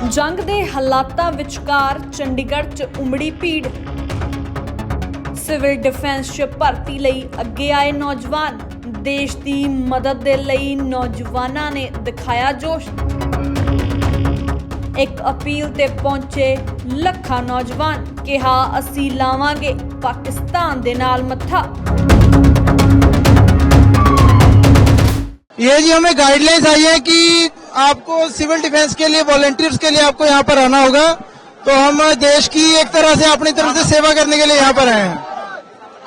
जंग दे हालातां विचकार चंडीगढ़ च उमड़ी भीड़। सिविल डिफेंस च भर्ती लई अगे आए नौजवान। देश दी मदद दे लई नौजवानां ने दिखाया जोश। एक अपील ते पहुंचे लखां नौजवान, कहा असीं लावांगे पाकिस्तान दे नाल मत्था। ये जी हमें गाइडलाइंस आई है कि आपको सिविल डिफेंस के लिए वॉलंटियर्स के लिए आपको यहाँ पर आना होगा, तो हम देश की एक तरह से अपनी तरफ से सेवा करने के लिए यहाँ पर आए हैं।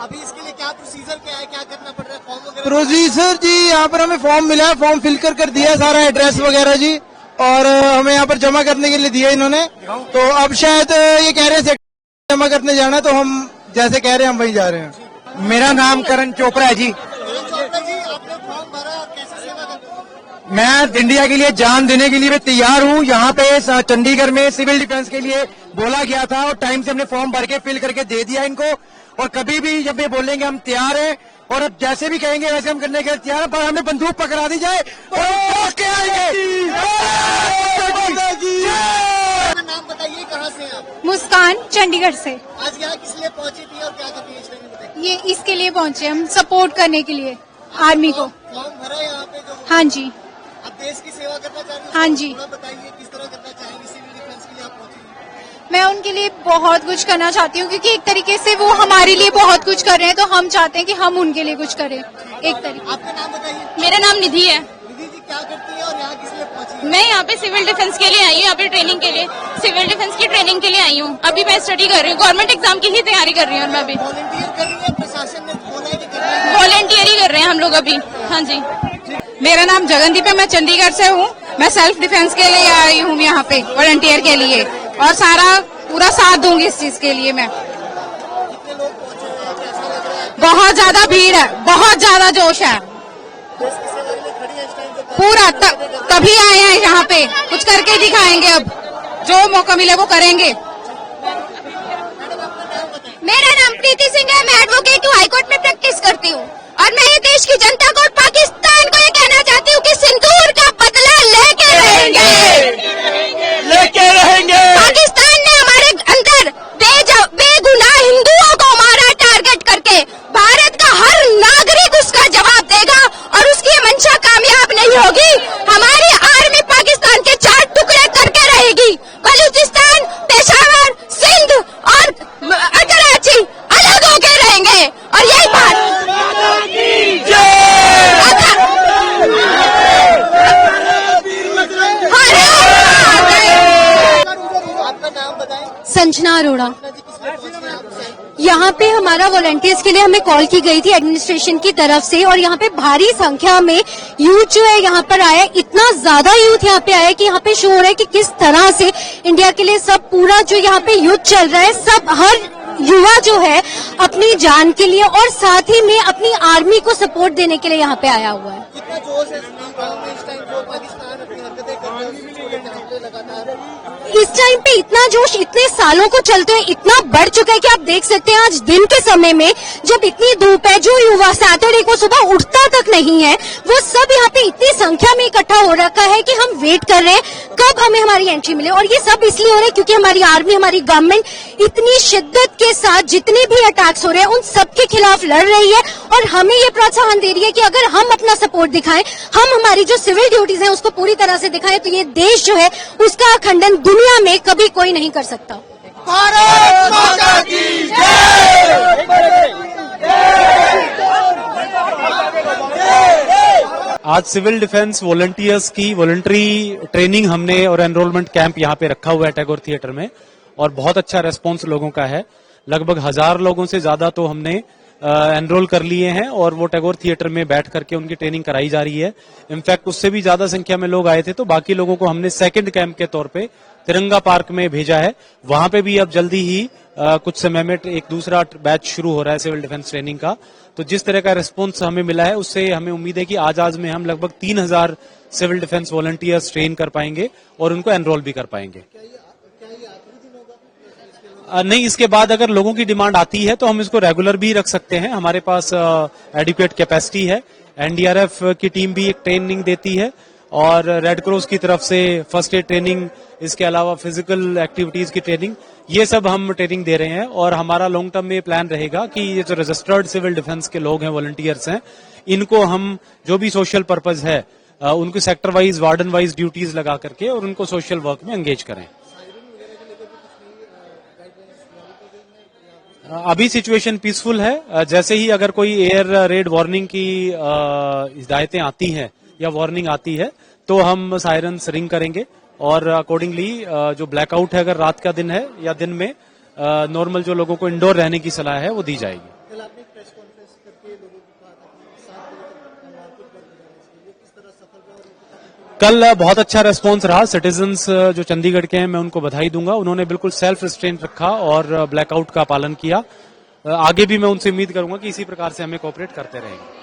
अभी इसके लिए क्या प्रोसीजर क्या है, क्या करना पड़ रहा है, फॉर्म वगैरह? प्रोसीजर जी यहाँ पर हमें फॉर्म मिला है, फॉर्म फिल कर दिया सारा एड्रेस वगैरह जी, और हमें यहाँ पर जमा करने के लिए दिया इन्होंने। तो अब शायद ये कह रहे हैं जमा करने जाना, तो हम जैसे कह रहे हैं हम वहीं जा रहे हैं। मेरा नाम करण चोपड़ा है जी। चोपड़ा जी, आपने फॉर्म भरा, कैसे सेवा करते? मैं इंडिया के लिए जान देने के लिए मैं तैयार हूँ। यहाँ पे चंडीगढ़ में सिविल डिफेंस के लिए बोला गया था और टाइम से हमने फॉर्म भर के फिल करके दे दिया इनको, और कभी भी जब ये बोलेंगे हम तैयार हैं, और अब जैसे भी कहेंगे वैसे हम करने के लिए तैयार हैं, पर हमें बंदूक पकड़ा दी जाए और नाम बताइए, कहाँ से हैं आप? मुस्कान, चंडीगढ़ से। आज यहाँ किस लिए पहुँची थी और क्या करती है इस टाइम में बताइए? ये इसके लिए पहुंचे हम, सपोर्ट करने के लिए आर्मी को। फॉर्म भरा है यहाँ पे जो? हाँ जी। आप देश की सेवा करना चाह रहे हैं? हाँ जी। थोड़ा बताइए किस तरह करना चाहेंगे, सिविल डिफेंस के लिए आप पहुँची हैं? मैं उनके लिए बहुत कुछ करना चाहती हूँ, क्योंकि एक तरीके से वो हमारे लिए बहुत कुछ कर रहे हैं, तो हम चाहते हैं कि हम उनके लिए कुछ करें एक तरीके। आपका नाम बताइए। मेरा नाम निधि है। निधि जी, क्या करती है और यहाँ किस लिए पहुँची है? मैं यहाँ पे सिविल डिफेंस के लिए आई हूँ, यहाँ पे ट्रेनिंग के लिए, सिविल डिफेंस की ट्रेनिंग के लिए आई हूँ। अभी मैं स्टडी कर रही हूँ, गवर्नमेंट एग्जाम की ही तैयारी कर रही हूँ। और मैं अभी वॉलंटियर कर रही है, प्रशासन ने बोला है कि कर रही है? वॉलेंटियर ही कर रहे हैं हम लोग अभी। हाँ जी। मेरा नाम जगनदीप है, मैं चंडीगढ़ से हूँ। मैं सेल्फ डिफेंस के लिए आई हूँ यहाँ पे वॉलंटियर के लिए, और सारा पूरा साथ दूंगी इस चीज के लिए मैं। कितने लोग पहुँचे हैं, कैसा लग रहा है? बहुत ज्यादा भीड़ है, बहुत ज्यादा जोश है, देश की सेवा के लिए खड़ी है इस टाइम पे? पूरा तभी आए हैं यहाँ पे, कुछ करके दिखाएंगे। अब जो मौका मिले वो करेंगे। मेरा नाम प्रीति सिंह है, मैं एडवोकेट हूँ, हाईकोर्ट में प्रैक्टिस करती हूँ, और मैं ये देश की जनता को और पाकिस्तान को ये कहना चाहती हूँ कि सिंदूर का बदला लेके रहेंगे। पाकिस्तान ने हमारे अंदर बेगुनाह हिंदुओं को मारा टारगेट करके। भारत का हर नागरिक उसका जवाब देगा, और उसकी मंशा कामयाब नहीं होगी। हमारी आर्मी पाकिस्तान के 4 टुकड़े करके रहेगी। बलूचिस्तान, पेशावर, सिंध और कराची अलग होके रहेंगे, और यही बात। आपका नाम बताएं। संजना अरोड़ा। जी, किस लिए पहुँची हैं आप? यहाँ पे हमारा वॉलंटियर्स के लिए हमें कॉल की गई थी एडमिनिस्ट्रेशन की तरफ से, और यहाँ पे भारी संख्या में यूथ जो है यहाँ पर आया। इतना ज्यादा यूथ यहाँ पे आया कि यहाँ पे शो हो रहा है कि किस तरह से इंडिया के लिए सब पूरा जो यहाँ पे युद्ध चल रहा है, सब हर युवा जो है अपनी जान के लिए और साथ ही में अपनी आर्मी को सपोर्ट देने के लिए यहाँ पे आया हुआ है। कितना जोश है गाँव में इस टाइम, जो पाकिस्तान अपनी हरकतें कर रहा है, हमले लगातार? इस टाइम पे इतना जोश इतने सालों को चलते हुए इतना बढ़ चुका है कि आप देख सकते हैं आज दिन के समय में जब इतनी धूप है, जो युवा सैटरडे को सुबह उठता तक नहीं है, वो सब यहाँ पे इतनी संख्या में इकट्ठा हो रखा है कि हम वेट कर रहे हैं कब हमें हमारी एंट्री मिले। और ये सब इसलिए हो रहा है क्योंकि हमारी आर्मी, हमारी गवर्नमेंट इतनी शिद्दत के साथ जितने भी अटैक्स हो रहे हैं उन सबके खिलाफ लड़ रही है, और हमें ये प्रोत्साहन दे रही है कि अगर हम अपना सपोर्ट दिखाएं, हम हमारी जो सिविल ड्यूटीज हैं उसको पूरी तरह से दिखाएं, तो ये देश जो है उसका खंडन दुनिया में कभी कोई नहीं कर सकता। भारत माता की आज सिविल डिफेंस वॉलंटियर्स की वॉलंटरी ट्रेनिंग हमने और एनरोलमेंट कैंप यहाँ पे रखा हुआ है टैगोर थिएटर में, और बहुत अच्छा रेस्पॉन्स लोगों का है। लगभग 1000 लोगों से ज्यादा तो हमने एनरोल कर लिए हैं, और वो टैगोर थिएटर में बैठ करके उनकी ट्रेनिंग कराई जा रही है। इनफैक्ट उससे भी ज्यादा संख्या में लोग आए थे, तो बाकी लोगों को हमने सेकंड कैंप के तौर पे तिरंगा पार्क में भेजा है। वहां पे भी अब जल्दी ही कुछ समय में एक दूसरा बैच शुरू हो रहा है सिविल डिफेंस ट्रेनिंग का। तो जिस तरह का रिस्पॉन्स हमें मिला है उससे हमें उम्मीद है कि आज में हम लगभग 3000 सिविल डिफेंस वॉलंटियर्स ट्रेन कर पाएंगे और उनको एनरोल भी कर पाएंगे। नहीं, इसके बाद अगर लोगों की डिमांड आती है तो हम इसको रेगुलर भी रख सकते हैं। हमारे पास एडिक्वेट कैपेसिटी है। एनडीआरएफ की टीम भी एक ट्रेनिंग देती है और रेड क्रॉस की तरफ से फर्स्ट एड ट्रेनिंग, इसके अलावा फिजिकल एक्टिविटीज की ट्रेनिंग, ये सब हम ट्रेनिंग दे रहे हैं। और हमारा लॉन्ग टर्म में प्लान रहेगा कि ये जो रजिस्टर्ड सिविल डिफेंस के लोग हैं, वॉलंटियर्स हैं, इनको हम जो भी सोशल पर्पज है उनको sector wise, warden wise duties लगा करके और उनको सोशल वर्क में एंगेज करें। अभी सिचुएशन पीसफुल है। जैसे ही अगर कोई एयर रेड वार्निंग की हिदायतें आती हैं या वार्निंग आती है तो हम सायरन्स रिंग करेंगे और अकॉर्डिंगली जो ब्लैकआउट है अगर रात का दिन है या दिन में नॉर्मल जो लोगों को इंडोर रहने की सलाह है वो दी जाएगी। कल आपने एक प्रेस कॉन्फ्रेंस करके लोगों को कहा था कि 7 बजे तक मार्केट बंद हो जाना चाहिए, ये किस तरह सफल रहा? और कल बहुत अच्छा रेस्पॉन्स रहा। सिटीजन्स जो चंडीगढ़ के हैं मैं उनको बधाई दूंगा, उन्होंने बिल्कुल सेल्फ रिस्ट्रेंट रखा और ब्लैकआउट का पालन किया। आगे भी मैं उनसे उम्मीद करूंगा कि इसी प्रकार से हमें कोऑपरेट करते रहेंगे।